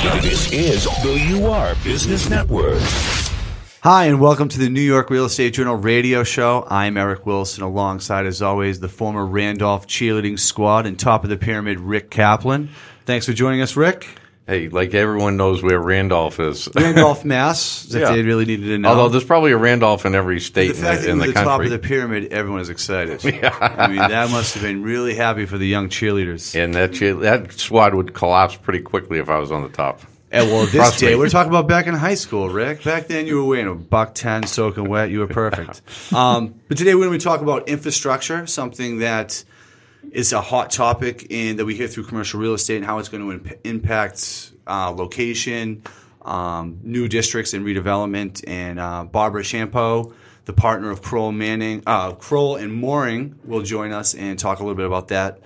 This is the UR Business Network. Hi, and welcome to the New York Real Estate Journal radio show. I'm Eric Wilson, alongside, as always, the former Randolph cheerleading squad and top of the pyramid, Rick Kaplan. Thanks for joining us, Rick. Hey, like everyone knows where Randolph is. Randolph, Mass, if they really needed to know. Although there's probably a Randolph in every state in the country. The top of the pyramid, everyone is excited. Yeah. I mean, that must have been really happy for the young cheerleaders. And that squad would collapse pretty quickly if I was on the top. And well, this day, we're talking about back in high school, Rick. Back then, you were wearing a $1.10 soaking wet. You were perfect. But today, we're going to talk about infrastructure, something that is a hot topic and that we hear through commercial real estate and how it's going to impact location, new districts and redevelopment. And Barbara Champoux, the partner of Crowell and Mooring, will join us and talk a little bit about that.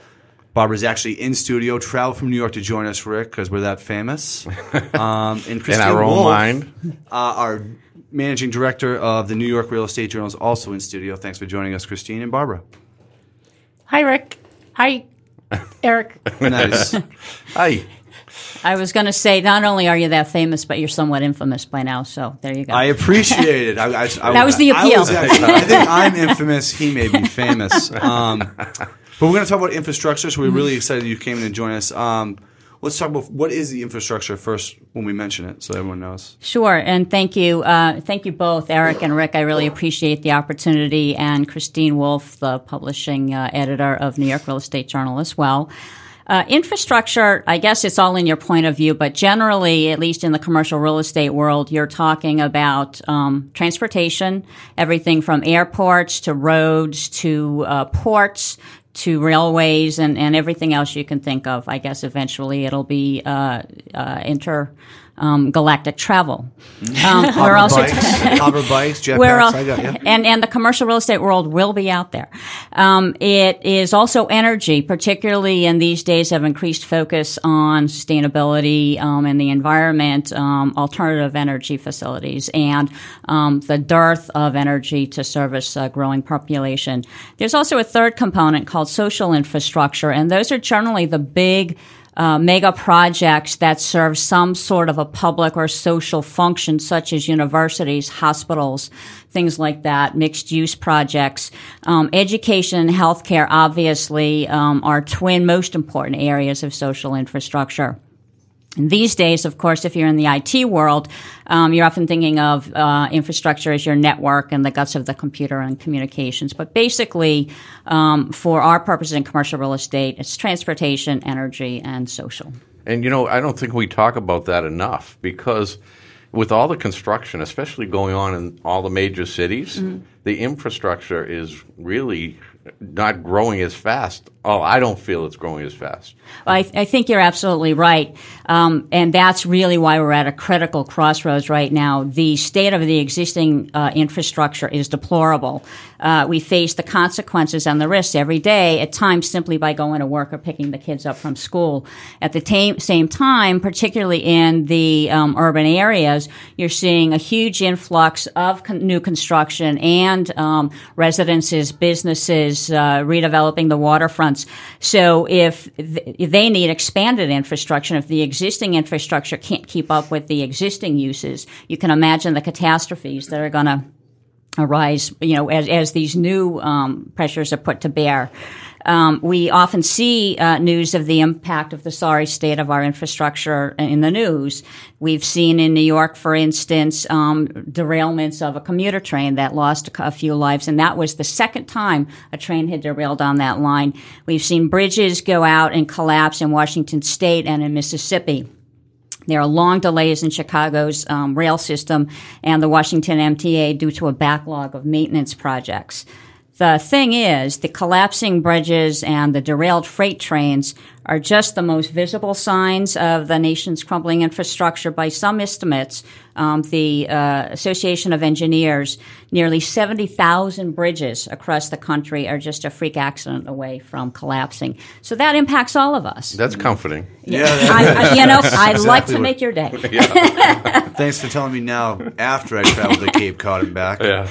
Barbara's actually in studio, traveled from New York to join us, Rick, because we're that famous. And Christine in our own Wolf, mind. Our managing director of the New York Real Estate Journal, is also in studio. Thanks for joining us, Christine and Barbara. Hi, Rick. Hi, Eric. Nice. Hi. I was going to say, not only are you that famous, but you're somewhat infamous by now, so there you go. I appreciate it. That was the appeal. I think I'm infamous. He may be famous. But we're going to talk about infrastructure, so we're really excited you came in and joined us. Let's talk about what is the infrastructure first when we mention it, so everyone knows. Sure, and thank you. Thank you both, Eric and Rick. I really appreciate the opportunity, and Christine Wolf, the publishing editor of New York Real Estate Journal as well. Infrastructure, I guess it's all in your point of view, but generally, at least in the commercial real estate world, you're talking about transportation, everything from airports to roads to ports to railways and everything else you can think of. I guess eventually it'll be galactic travel. Hover bikes, jetpacks, I got you. And the commercial real estate world will be out there. It is also energy, particularly in these days of increased focus on sustainability and the environment, alternative energy facilities, and the dearth of energy to service a growing population. There's also a third component called social infrastructure, and those are generally the big mega projects that serve some sort of a public or social function, such as universities, hospitals, things like that, mixed-use projects. Education and healthcare, obviously, are twin most important areas of social infrastructure. And these days, of course, if you're in the IT world, you're often thinking of infrastructure as your network and the guts of the computer and communications. But basically, for our purposes in commercial real estate, it's transportation, energy, and social. And, I don't think we talk about that enough because with all the construction, especially going on in all the major cities, the infrastructure is really not growing as fast. Oh, I don't feel it's growing as fast. Well, I think you're absolutely right. And that's really why we're at a critical crossroads right now. The state of the existing infrastructure is deplorable. We face the consequences and the risks every day, at times simply by going to work or picking the kids up from school. At the same time, particularly in the urban areas, you're seeing a huge influx of new construction and residences, businesses, redeveloping the waterfronts. So if they need expanded infrastructure, if the existing infrastructure can't keep up with the existing uses, you can imagine the catastrophes that are going to arise, as these new pressures are put to bear. We often see news of the impact of the sorry state of our infrastructure in the news. We've seen in New York, for instance, derailments of a commuter train that lost a few lives, and that was the second time a train had derailed on that line. We've seen bridges go out and collapse in Washington State and in Mississippi. There are long delays in Chicago's rail system and the Washington MTA due to a backlog of maintenance projects. The thing is, the collapsing bridges and the derailed freight trains are just the most visible signs of the nation's crumbling infrastructure. By some estimates, the Association of Engineers, nearly 70,000 bridges across the country are just a freak accident away from collapsing. So that impacts all of us. That's comforting. Yeah, I'd like to make your day. Thanks for telling me now after I traveled to Cape Cod and back. Yeah.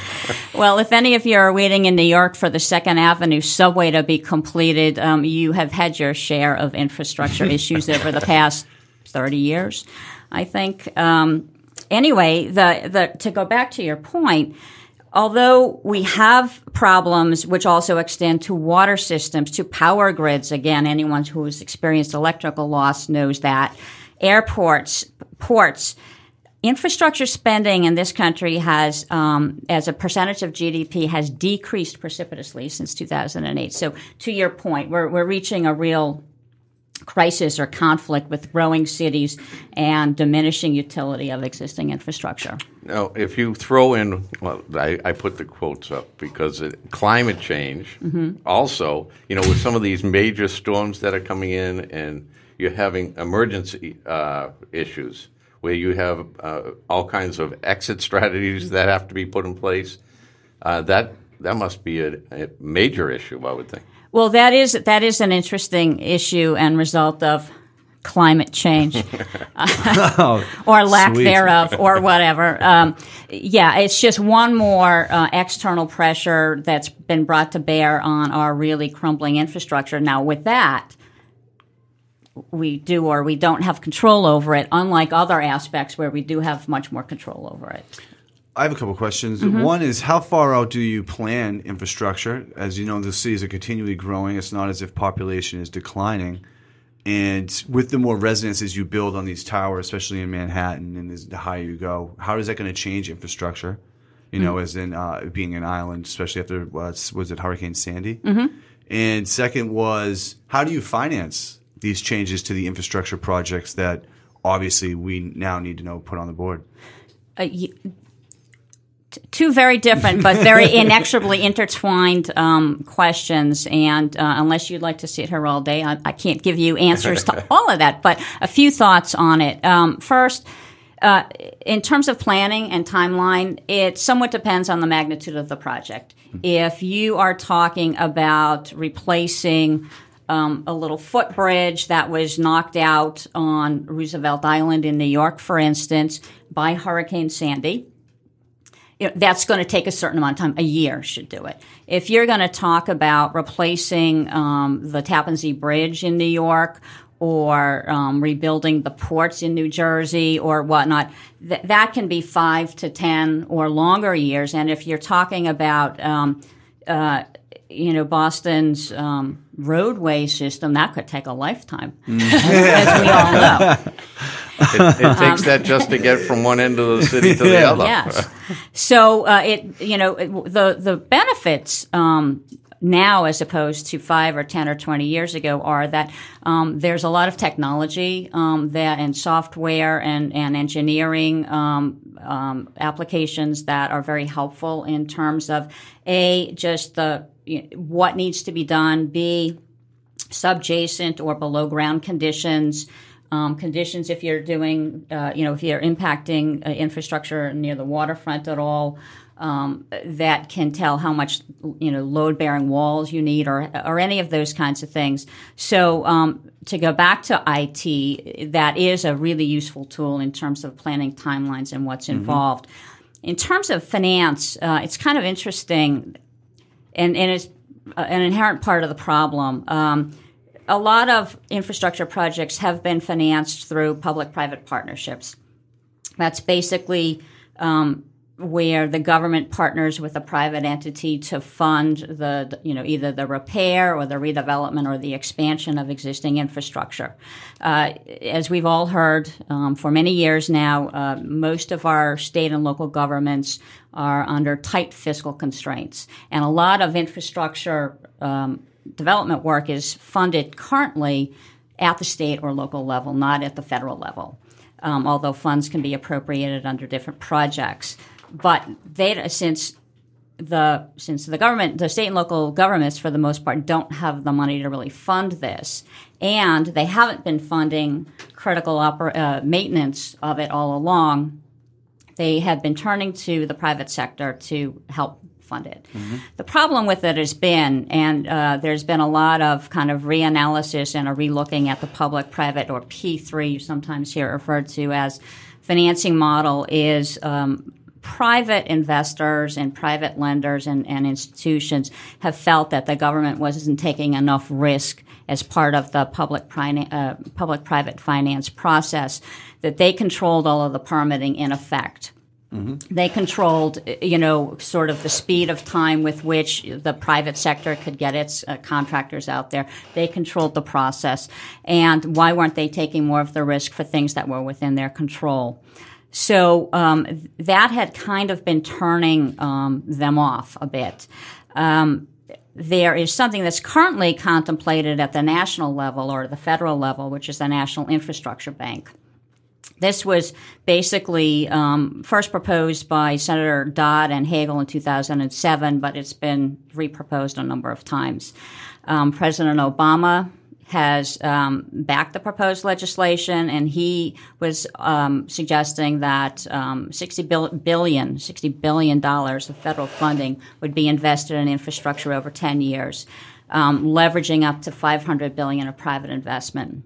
Well, if any of you are waiting in New York for the 2nd Avenue subway to be completed, you have had your share of infrastructure issues over the past 30 years, I think. Anyway, to go back to your point, although we have problems which also extend to water systems, to power grids, again, anyone who has experienced electrical loss knows that, airports, ports, infrastructure spending in this country has, as a percentage of GDP, has decreased precipitously since 2008. So to your point, we're reaching a real crisis or conflict with growing cities and diminishing utility of existing infrastructure. Now, if you throw in, well, I put the quotes up because climate change, also, with some of these major storms that are coming in and you're having emergency issues where you have all kinds of exit strategies that have to be put in place, that must be a major issue, I would think. Well, that is an interesting issue and result of climate change, or lack thereof, or whatever. It's just one more external pressure that's been brought to bear on our really crumbling infrastructure. Now, with that, we do or we don't have control over it, unlike other aspects where we do have much more control over it. I have a couple of questions. One is, how far out do you plan infrastructure? As you know, the cities are continually growing. It's not as if population is declining. And with the more residences you build on these towers, especially in Manhattan, and the higher you go, how is that going to change infrastructure? As in being an island, especially after, was it Hurricane Sandy? And second was, how do you finance these changes to the infrastructure projects that obviously we now need to know put on the board? Two very different but very inexorably intertwined questions, and unless you'd like to sit here all day, I can't give you answers to all of that, but a few thoughts on it. First, in terms of planning and timeline, it somewhat depends on the magnitude of the project. If you are talking about replacing a little footbridge that was knocked out on Roosevelt Island in New York, for instance, by Hurricane Sandy, that's going to take a certain amount of time. A year should do it. If you're going to talk about replacing the Tappan Zee Bridge in New York or rebuilding the ports in New Jersey or whatnot, that can be 5 to 10 or longer years. And if you're talking about Boston's roadway system, that could take a lifetime, as we all know. It takes that just to get from one end of the city to the other. Yes. So the benefits now, as opposed to 5 or 10 or 20 years ago, are that there's a lot of technology and software and engineering applications that are very helpful in terms of just what needs to be done, B, subjacent or below ground conditions. Conditions if you're doing, if you're impacting infrastructure near the waterfront at all, that can tell how much, load-bearing walls you need or any of those kinds of things. So to go back to IT, that is a really useful tool in terms of planning timelines and what's involved. In terms of finance, it's kind of interesting, and it's an inherent part of the problem. A lot of infrastructure projects have been financed through public-private partnerships. That's basically where the government partners with a private entity to fund either the repair or the redevelopment or the expansion of existing infrastructure. As we've all heard for many years now, most of our state and local governments are under tight fiscal constraints, and a lot of infrastructure development work is funded currently at the state or local level, not at the federal level, although funds can be appropriated under different projects. But since the government, the state and local governments, for the most part, don't have the money to really fund this, and they haven't been funding critical maintenance of it all along, they have been turning to the private sector to help fund it. The problem with it has been, and there's been a lot of kind of reanalysis and a relooking at the public-private, or P3, you sometimes hear it referred to as financing model, is private investors and private lenders and institutions have felt that the government wasn't taking enough risk as part of the public-private finance process, that they controlled all of the permitting in effect. Mm-hmm. They controlled, sort of the speed of time with which the private sector could get its contractors out there. They controlled the process. And why weren't they taking more of the risk for things that were within their control? So that had kind of been turning them off a bit. There is something that's currently contemplated at the national level or the federal level, which is the National Infrastructure Bank. This was basically first proposed by Senator Dodd and Hagel in 2007, but it's been reproposed a number of times. President Obama has backed the proposed legislation, and he was suggesting that $60 billion of federal funding would be invested in infrastructure over 10 years, leveraging up to $500 billion of private investment.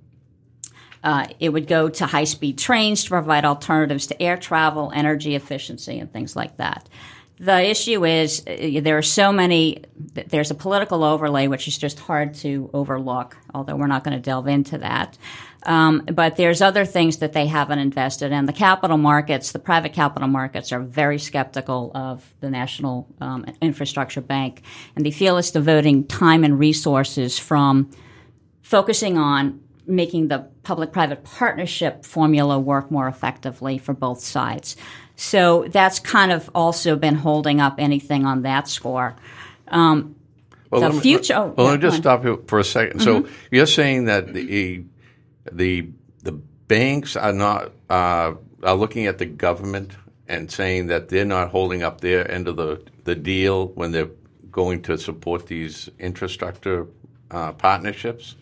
It would go to high-speed trains to provide alternatives to air travel, energy efficiency, and things like that. The issue is there's a political overlay, which is just hard to overlook, although we're not going to delve into that. But there's other things that they haven't invested in. The capital markets, the private capital markets, are very skeptical of the National Infrastructure Bank, and they feel it's devoting time and resources from focusing on making the public-private partnership formula work more effectively for both sides. So that's kind of also been holding up anything on that score. Let me just stop you for a second. Mm-hmm. So you're saying that the banks are not are looking at the government and saying that they're not holding up their end of the deal when they're going to support these infrastructure partnerships?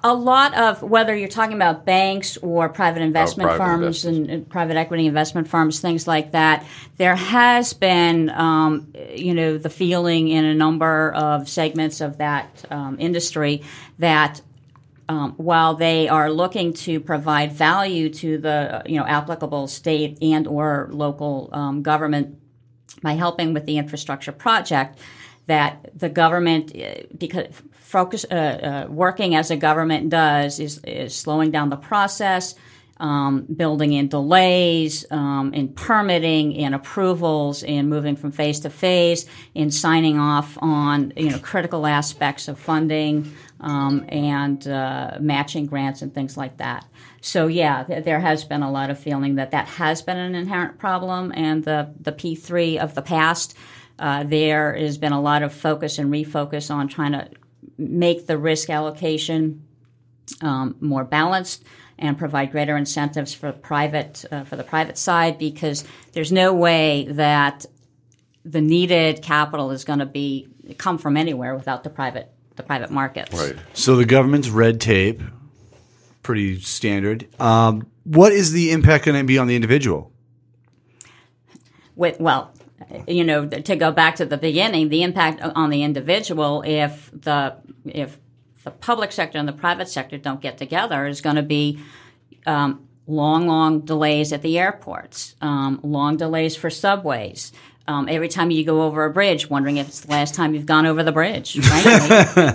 A lot of, whether you're talking about banks or private investment firms and private equity investment firms, things like that, there has been, the feeling in a number of segments of that industry that while they are looking to provide value to the applicable state and or local government by helping with the infrastructure project, that the government, working as a government does, is slowing down the process, building in delays, in permitting, in approvals, in moving from phase to phase, in signing off on critical aspects of funding and matching grants and things like that. So yeah, there has been a lot of feeling that has been an inherent problem, and the P3 of the past. There has been a lot of focus and refocus on trying to make the risk allocation more balanced and provide greater incentives for the private side, because there's no way that the needed capital is going to come from anywhere without the private markets. Right. So the government's red tape, pretty standard. What is the impact going to be on the individual? To go back to the beginning, the impact on the individual, if the public sector and the private sector don't get together, is going to be long delays at the airports, long delays for subways. Every time you go over a bridge, wondering if it's the last time you've gone over the bridge. Right?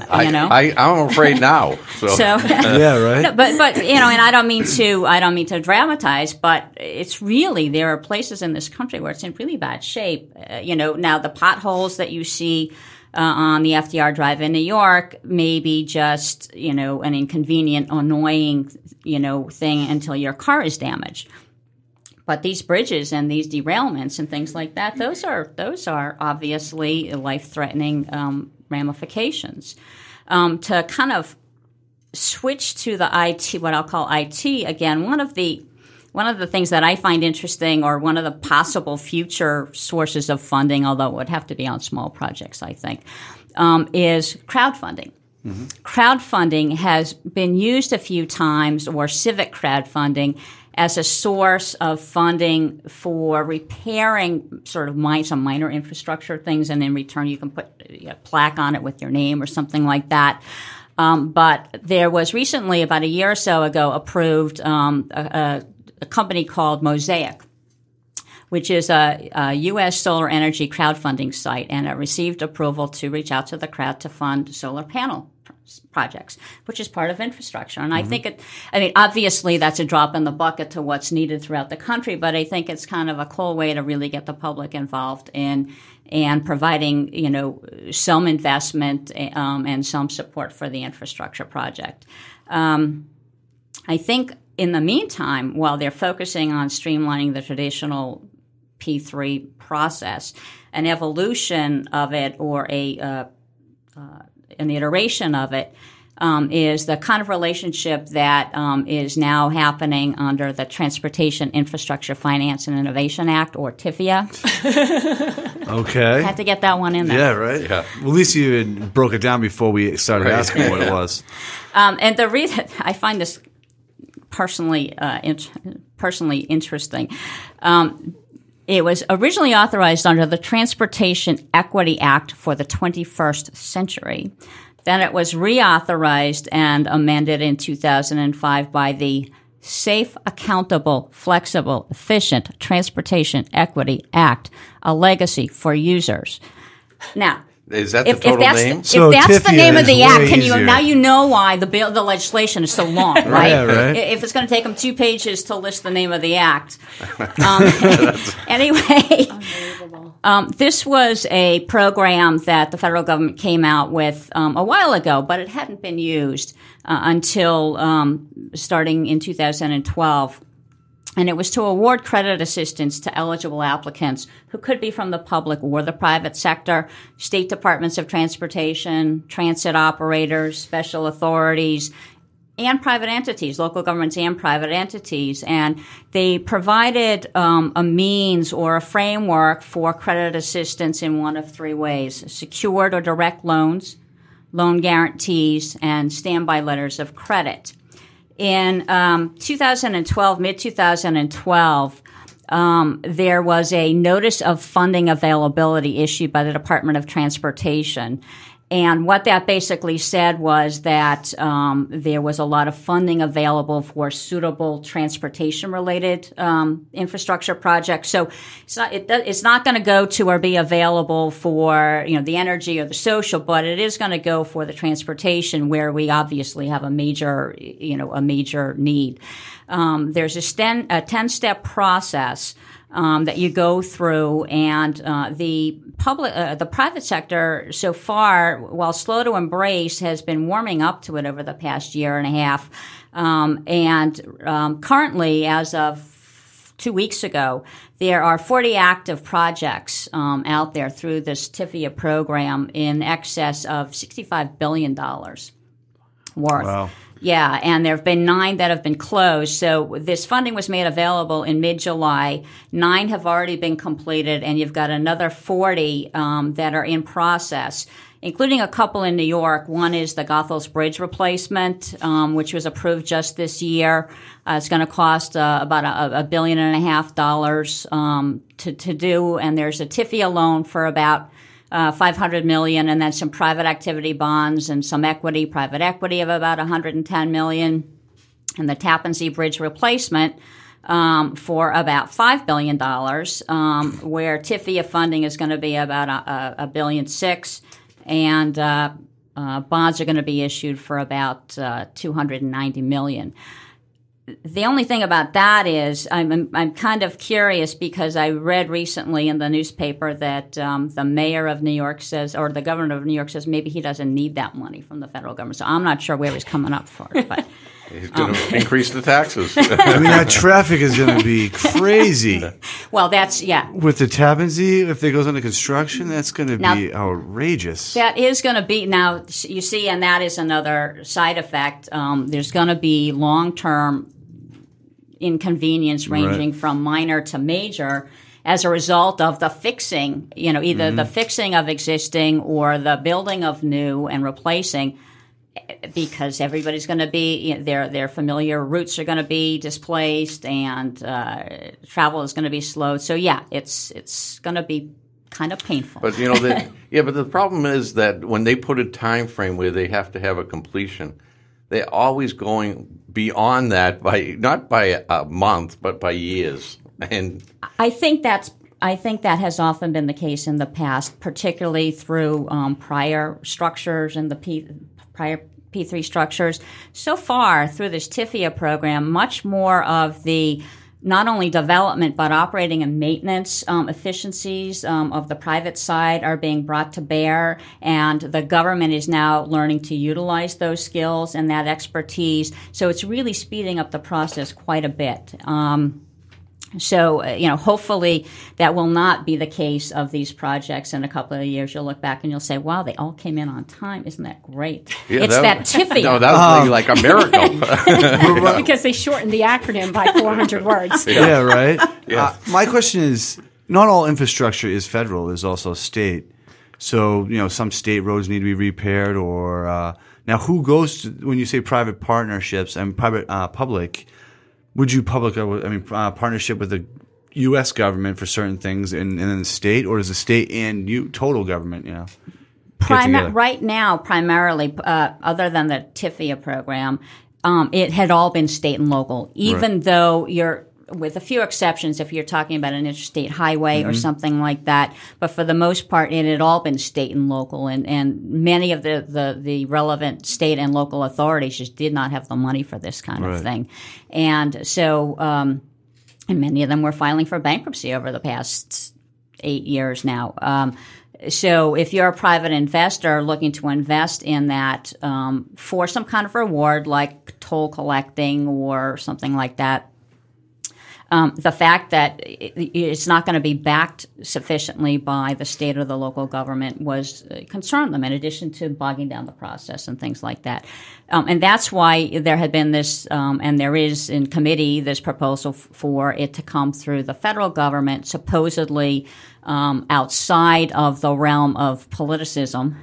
I'm afraid now. So yeah, right. No, but and I don't mean to dramatize, but it's really, there are places in this country where it's in really bad shape. Now the potholes that you see on the FDR Drive in New York may be just an inconvenient, annoying thing until your car is damaged. But these bridges and these derailments and things like that, those are obviously life-threatening ramifications. To kind of switch to the IT, what I'll call IT again, one of the things that I find interesting, or one of the possible future sources of funding, although it would have to be on small projects, I think, is crowdfunding. Mm-hmm. Crowdfunding has been used a few times, or civic crowdfunding, as a source of funding for repairing sort of some minor infrastructure things, and in return you can put a plaque on it with your name or something like that. But there was recently, about a year or so ago, approved a company called Mosaic, which is a U.S. solar energy crowdfunding site, and it received approval to reach out to the crowd to fund solar panel projects, which is part of infrastructure. And I think obviously that's a drop in the bucket to what's needed throughout the country, but I think it's kind of a cool way to really get the public involved in and providing, some investment and some support for the infrastructure project. I think in the meantime, while they're focusing on streamlining the traditional P3 process, an evolution of it or an iteration of it is the kind of relationship that is now happening under the Transportation Infrastructure Finance and Innovation Act, or TIFIA. Okay. Had to get that one in there. Yeah, right? Yeah. Well, at least you had broke it down before we started asking what it was. And the reason I find this personally interesting. It was originally authorized under the Transportation Equity Act for the 21st century. Then it was reauthorized and amended in 2005 by the Safe, Accountable, Flexible, Efficient Transportation Equity Act, a legacy for users. Now, is that the total name? So if that's the TIFIA name of the is act, way easier. now you know why the legislation legislation is so long, right? Yeah, right. If it's going to take them 2 pages to list the name of the act. Anyway, this was a program that the federal government came out with a while ago, but it hadn't been used until starting in 2012. And it was to award credit assistance to eligible applicants who could be from the public or the private sector, state departments of transportation, transit operators, special authorities, and private entities, local governments and private entities. And they provided a means or a framework for credit assistance in one of 3 ways: secured or direct loans, loan guarantees, and standby letters of credit. In 2012, mid-2012, there was a notice of funding availability issued by the Department of Transportation. And what that basically said was that there was a lot of funding available for suitable transportation-related infrastructure projects. So it's not going to go to or be available for the energy or the social, but it is going to go for the transportation, where we obviously have a major need. There's a 10-step process that you go through, and the private sector so far, while slow to embrace, has been warming up to it over the past year and a half. Currently, as of 2 weeks ago, there are 40 active projects out there through this TIFIA program in excess of $65 billion worth. Wow. Yeah, and there have been 9 that have been closed. So this funding was made available in mid-July. 9 have already been completed, and you've got another 40 that are in process, including a couple in New York. One is the Goethals Bridge replacement, which was approved just this year. It's going to cost about $1.5 billion to do, and there's a TIFIA loan for about $500 million, and then some private activity bonds and some private equity of about $110 million, and the Tappan Zee Bridge replacement for about $5 billion, where TIFIA funding is going to be about $1.6 billion, and bonds are going to be issued for about $290 million. The only thing about that is I'm kind of curious, because I read recently in the newspaper that the mayor of New York says, or the governor of New York says, maybe he doesn't need that money from the federal government. So I'm not sure where he's coming up for it. But he's going to increase the taxes. That traffic is going to be crazy. Well, that's, yeah. With the Tappan Zee, if it goes under construction, that's going to be outrageous. That is going to be, now, you see, and that is another side effect. There's going to be long-term inconvenience ranging from minor to major as a result of the fixing, either the fixing of existing or the building of new and replacing, because everybody's going to be, their familiar routes are going to be displaced, and travel is going to be slowed. So yeah, it's going to be kind of painful. But but the problem is that when they put a time frame where they have to have a completion, they're always going beyond that, by not by a month, but by years. And I think that has often been the case in the past, particularly through prior structures and the prior P3 structures. So far, through this TIFIA program, much more of the not only development but operating and maintenance efficiencies of the private side are being brought to bear, and the government is now learning to utilize those skills and that expertise. So it's really speeding up the process quite a bit. So, hopefully that will not be the case of these projects in a couple of years. You'll look back and you'll say, wow, they all came in on time. Isn't that great? Yeah, it's that TIFIA. No, that was really like a miracle. Because they shortened the acronym by 400 words. Yeah, right? Yeah. My question is, not all infrastructure is federal. There's also state. So, some state roads need to be repaired or now who goes to, when you say private partnerships and public, would you partnership with the U.S. government for certain things and then the state, or is the state and total government, Right now, primarily, other than the TIFIA program, it had all been state and local, even though with a few exceptions, if you're talking about an interstate highway or something like that. But for the most part, it had all been state and local, and many of the relevant state and local authorities just did not have the money for this kind of thing. And so, and many of them were filing for bankruptcy over the past 8 years now. So if you're a private investor looking to invest in that for some kind of reward, like toll collecting or something like that, the fact that it's not going to be backed sufficiently by the state or the local government concerned them, in addition to bogging down the process and things like that. And that's why there had been this, and there is in committee, this proposal for it to come through the federal government, supposedly outside of the realm of politicism.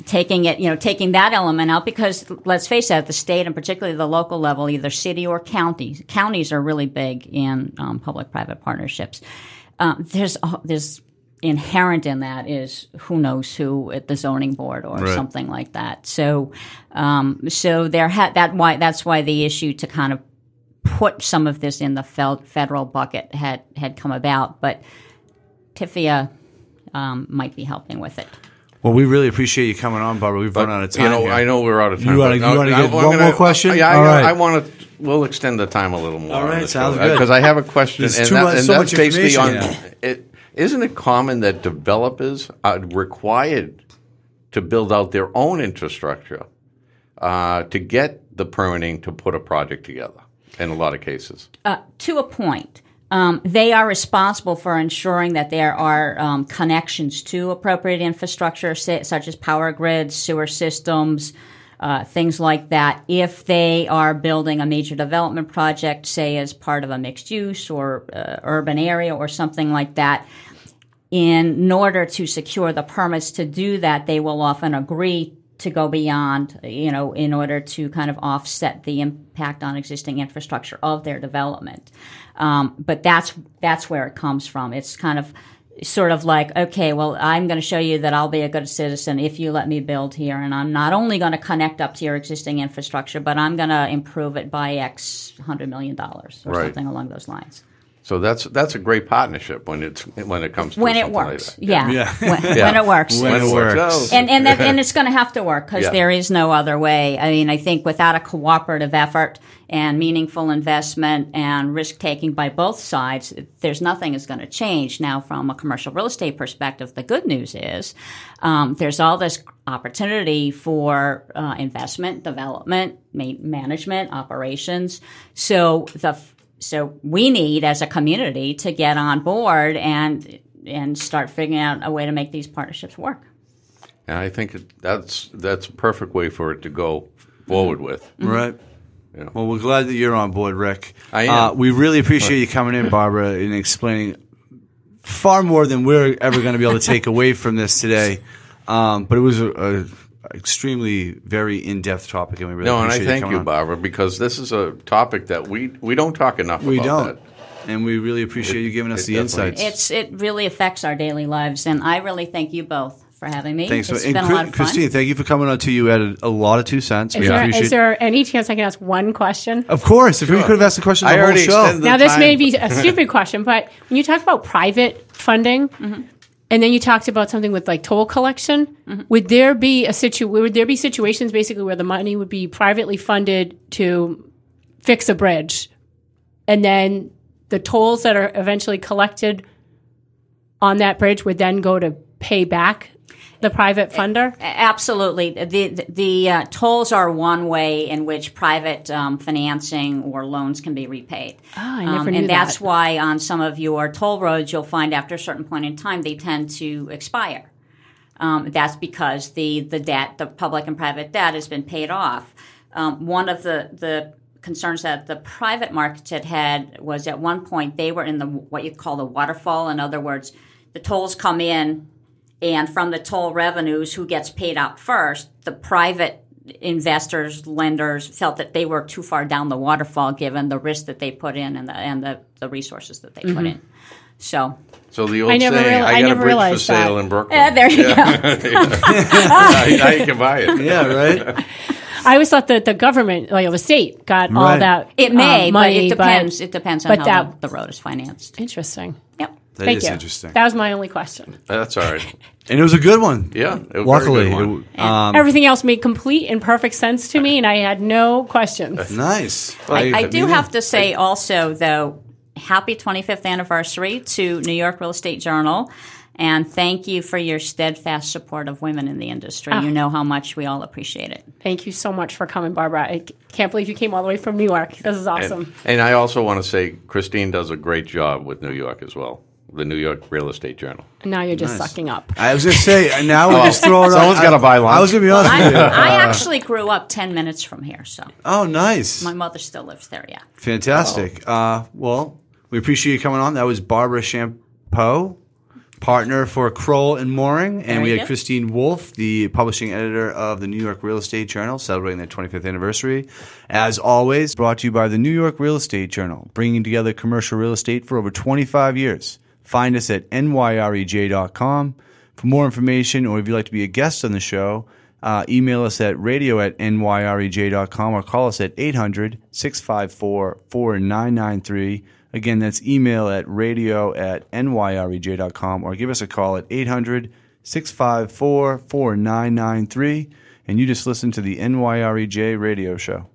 Taking that element out, because let's face it, at the state and particularly the local level, either city or counties are really big in public-private partnerships. There's inherent in that is who knows who at the zoning board or something like that. So that's why the issue to kind of put some of this in the federal bucket had come about, but TIFIA might be helping with it. Well, we really appreciate you coming on, Barbara. We've run out of time. I know we're out of time. You want to get one more question? Yeah, all right. I want to. We'll extend the time a little more. All right, sounds good. Because I have a question, and that's basically on. Isn't it common that developers are required to build out their own infrastructure to get the permitting to put a project together? In a lot of cases, to a point. They are responsible for ensuring that there are connections to appropriate infrastructure, such as power grids, sewer systems, things like that. If they are building a major development project, say as part of a mixed use or urban area or something like that, in order to secure the permits to do that, they will often agree to go beyond, in order to kind of offset the impact on existing infrastructure of their development. But that's where it comes from. It's kind of sort of like, okay, well, I'm going to show you that I'll be a good citizen if you let me build here, and I'm not only going to connect up to your existing infrastructure, but I'm going to improve it by X $100 million or something along those lines. So that's a great partnership when it comes to when it something works, like that. When it works, when it works, and it's going to have to work because there is no other way. I mean, I think without a cooperative effort and meaningful investment and risk taking by both sides, there's nothing is going to change. Now, from a commercial real estate perspective, the good news is there's all this opportunity for investment, development, management, operations. So we need, as a community, to get on board and start figuring out a way to make these partnerships work. And I think that's a perfect way for it to go forward with. Mm-hmm. Right. Yeah. Well, we're glad that you're on board, Rick. I am. We really appreciate you coming in, Barbara, and explaining far more than we're ever going to be able to take away from this today. But it was a extremely very in-depth topic, and we really appreciate and I thank you, on. Barbara, because this is a topic that we don't talk enough about. We don't. That. And we really appreciate you giving us the insights. It really affects our daily lives, and I really thank you both for having me. Thanks. It's And been a lot of fun. Christine, thank you for coming on. You added a lot of 2 cents. Is there any chance I can ask one question? Of course. If we could have asked the question the whole already show. extended the Now, this time. may be a stupid question, but when you talk about private funding, and then you talked about something with like toll collection, would there be situations basically where the money would be privately funded to fix a bridge, and then the tolls that are eventually collected on that bridge would then go to pay back the private funder? Absolutely. The tolls are one way in which private financing or loans can be repaid. Oh, I never knew and that's that. why on some of your toll roads, you'll find after a certain point in time, they tend to expire. That's because the debt, the public and private debt, has been paid off. One of the concerns that the private markets had was at one point they were in what you call the waterfall. In other words, the tolls come in, and from the toll revenues, who gets paid out first? The private investors, lenders felt that they were too far down the waterfall given the risk that they put in and the resources that they put in. So So the old I never saying, reali- I I got a never bridge for realized sale that. in Brooklyn. there you go. Now you can buy it. Yeah, right? I always thought that the government, like the state, got all Right. that It may, money, but it depends. It depends on but how the road is financed. Interesting. Yep. That Thank is you. interesting. That was my only question. That's all right. And it was a good one. Yeah. It was Luckily. a very good one. Everything else made complete and perfect sense to me, and I had no questions. Nice. I do have to say also, though, happy 25th anniversary to New York Real Estate Journal. And thank you for your steadfast support of women in the industry. You know how much we all appreciate it. Thank you so much for coming, Barbara. I can't believe you came all the way from New York. This is awesome. And I also want to say Christine does a great job with New York as well, the New York Real Estate Journal. And now you're just sucking up. I was going to say, now we're just throwing Someone's gotta buy lunch. I was going to be honest with you. I actually grew up 10 minutes from here, so Oh, nice. my mother still lives there, yeah. Fantastic. Well, we appreciate you coming on. That was Barbara Champoux, partner for Crowell and Mooring. And we you had go. Christine Wolf, the publishing editor of the New York Real Estate Journal, celebrating their 25th anniversary. As always, brought to you by the New York Real Estate Journal, bringing together commercial real estate for over 25 years. Find us at nyrej.com. For more information, or if you'd like to be a guest on the show, email us at radio@nyrej.com or call us at 800-654-4993. Again, that's email at radio@nyrej.com or give us a call at 800-654-4993. And you just listen to the NYREJ radio show.